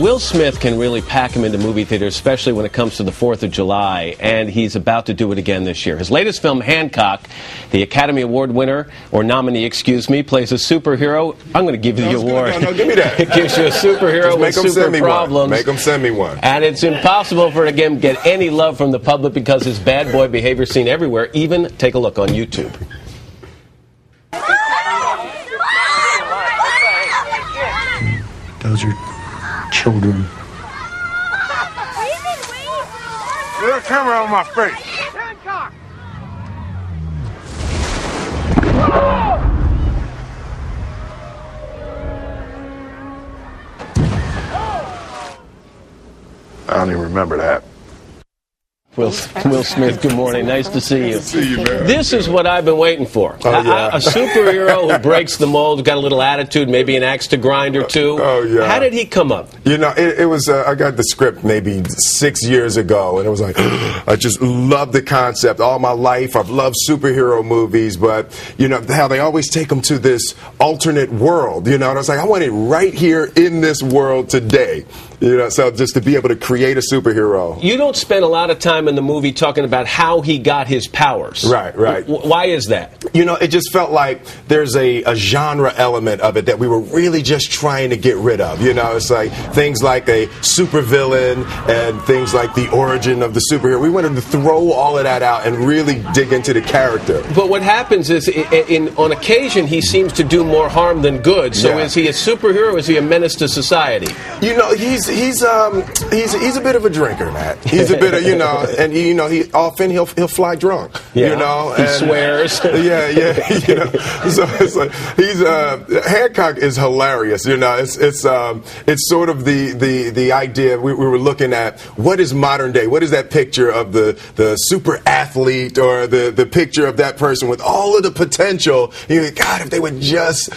Will Smith can really pack him into movie theaters, especially when it comes to the 4th of July, and he's about to do it again this year. His latest film, Hancock, the Academy Award winner, or nominee, excuse me, plays a superhero. I'm going to give you the award. No, give me that. It gives you a superhero with super problems. Make him send me one. And it's impossible for him to get any love from the public because his bad boy behavior is seen everywhere. Even take a look on YouTube. Those are children. Get a camera on my face. Hancock! I don't even remember that. Will Smith, good morning. Nice to see you. Nice to see you, man. This is what I've been waiting for. Oh, yeah. A superhero who breaks the mold, got a little attitude, maybe an axe to grind or two. Oh, yeah. How did he come up? You know, it was, I got the script maybe 6 years ago, and it was like, I just loved the concept. All my life, I've loved superhero movies, but, you know, how they always take them to this alternate world, you know, and I was like, I want it right here in this world today. You know, so just to be able to create a superhero. You don't spend a lot of time in the movie talking about how he got his powers. Right. Why is that? You know, it just felt like there's a genre element of it that we were really just trying to get rid of. You know, it's like things like a supervillain and things like the origin of the superhero. We wanted to throw all of that out and really dig into the character. But what happens is, on occasion, he seems to do more harm than good. So Yeah. is he a superhero or is he a menace to society? You know, he's a bit of a drinker, Matt. He's a bit of, you know, and he often he'll fly drunk. Yeah. You know, He and, swears. Yeah. You know, so it's like Hancock is hilarious. You know, it's sort of the idea we were looking at. What is modern day? What is that picture of the super athlete or the picture of that person with all of the potential? You know, God, if they would just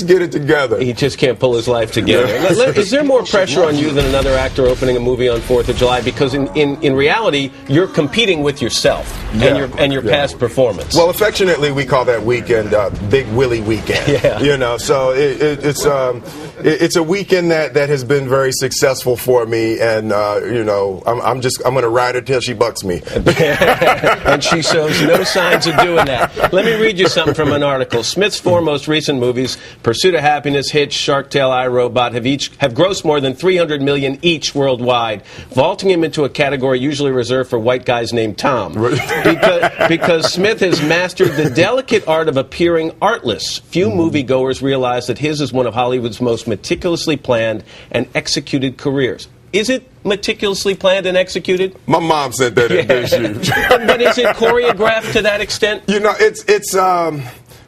get it together. He just can't pull his life together. Is there more pressure on you than another actor opening a movie on 4th of July? Because in reality, you're competing with yourself and your past performance. Well, affectionately, we call that weekend Big Willie Weekend. Yeah. You know, so it's a weekend that has been very successful for me, and you know, I'm going to ride her till she bucks me. And she shows no signs of doing that. Let me read you something from an article. Smith's four most recent movies, Pursuit of Happiness, Hitch, Shark Tale, I, Robot, have grossed more than $300 million each worldwide, vaulting him into a category usually reserved for white guys named Tom. Because Smith has mastered the delicate art of appearing artless. Few moviegoers realize that his is one of Hollywood's most meticulously planned and executed careers. Is it meticulously planned and executed? My mom said that. Yeah. But is it choreographed to that extent? You know, it's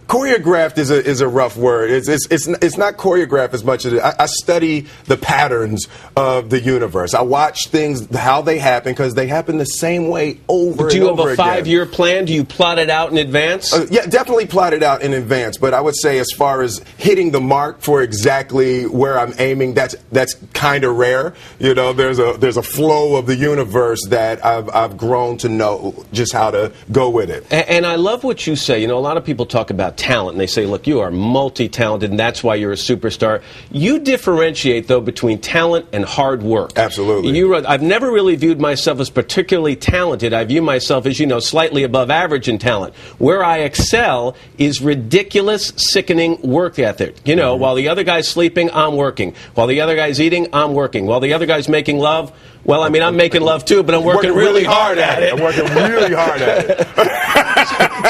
choreographed is a rough word. It's not choreographed as much as I study the patterns of the universe. I watch things how they happen because they happen the same way over and over again. Do you have a 5-year plan? Do you plot it out in advance? Yeah, definitely plot it out in advance. But I would say as far as hitting the mark for exactly where I'm aiming, that's kind of rare. You know, there's a flow of the universe that I've grown to know just how to go with it. And I love what you say. You know, a lot of people talk about talent, and they say, look, you are multi-talented, and that's why you're a superstar. You differentiate, though, between talent and hard work. Absolutely. I've never really viewed myself as particularly talented. I view myself as, you know, slightly above average in talent. Where I excel is ridiculous, sickening work ethic. You know, while the other guy's sleeping, I'm working. While the other guy's eating, I'm working. While the other guy's making love, well, I mean, I'm making love, too, but I'm working really hard at it. I'm working really hard at it.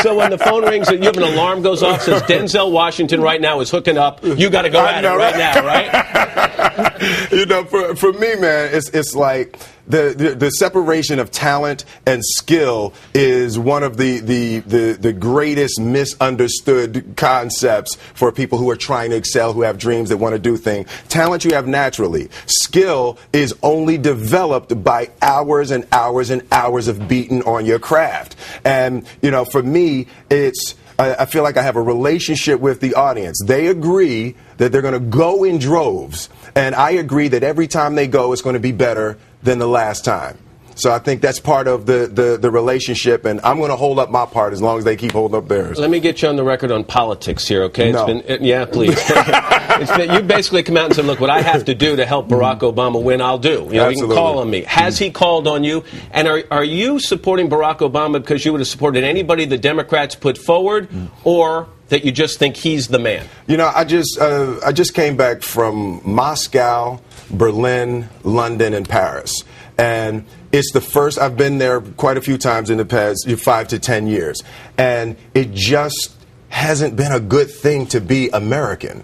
So when the phone rings and you have an alarm goes off, says Denzel Washington right now is hooking up, you got to go at it right now, right? You know, for me, man, it's like the separation of talent and skill is one of the greatest misunderstood concepts for people who are trying to excel, who have dreams, that want to do things. Talent you have naturally. Skill is only developed by hours and hours and hours of beating on your craft. And, you know, for me, I feel like I have a relationship with the audience. They agree that they're going to go in droves, and I agree that every time they go, it's going to be better than the last time. So I think that's part of the relationship, and I'm going to hold up my part as long as they keep holding up theirs. Let me get you on the record on politics here, okay? No. Yeah, please. You basically come out and said, look, what I have to do to help Barack Obama win, I'll do. You know, he can call on me. Has he called on you? And are you supporting Barack Obama because you would have supported anybody the Democrats put forward, or that you just think he's the man? You know, I just came back from Moscow, Berlin, London, and Paris. And it's the first, I've been there quite a few times in the past 5 to 10 years. And it just hasn't been a good thing to be American.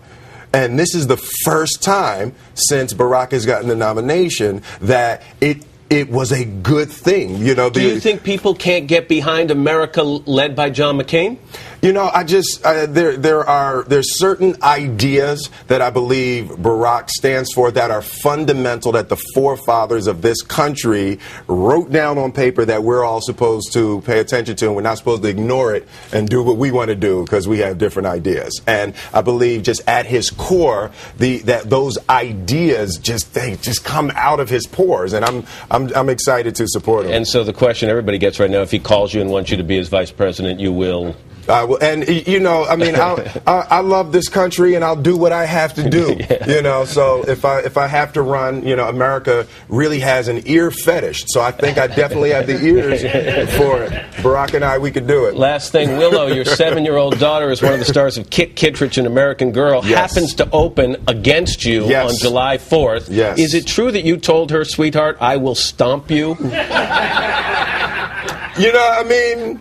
And this is the first time since Barack has gotten the nomination that it was a good thing. You know, do you think people can't get behind America led by John McCain? You know, there's certain ideas that I believe Barack stands for that are fundamental, that the forefathers of this country wrote down on paper that we're all supposed to pay attention to, and we're not supposed to ignore it and do what we want to do because we have different ideas. And I believe just at his core, that those ideas they just come out of his pores, and I'm excited to support him. And so the question everybody gets right now, if he calls you and wants you to be his vice president, you will? And, you know, I mean, I love this country, and I'll do what I have to do, Yeah. You know. So if I have to run, you know, America really has an ear fetish. So I think I definitely have the ears for it. Barack and we could do it. Last thing, Willow, your 7-year-old daughter is one of the stars of Kit Kittredge and American Girl, Yes. happens to open against you Yes. on July 4th. Yes. Is it true that you told her, sweetheart, I will stomp you? You know, I mean...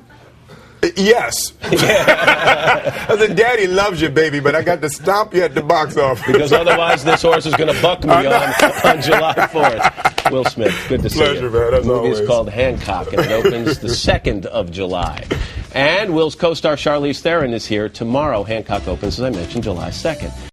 Yes. I said, Daddy loves you, baby, but I got to stomp you at the box office. Because otherwise this horse is going to buck me on July 4th. Will Smith, good to see Pleasure, you. man, as The movie always. is called Hancock, and it opens the 2nd of July. And Will's co-star Charlize Theron is here tomorrow. Hancock opens, as I mentioned, July 2nd.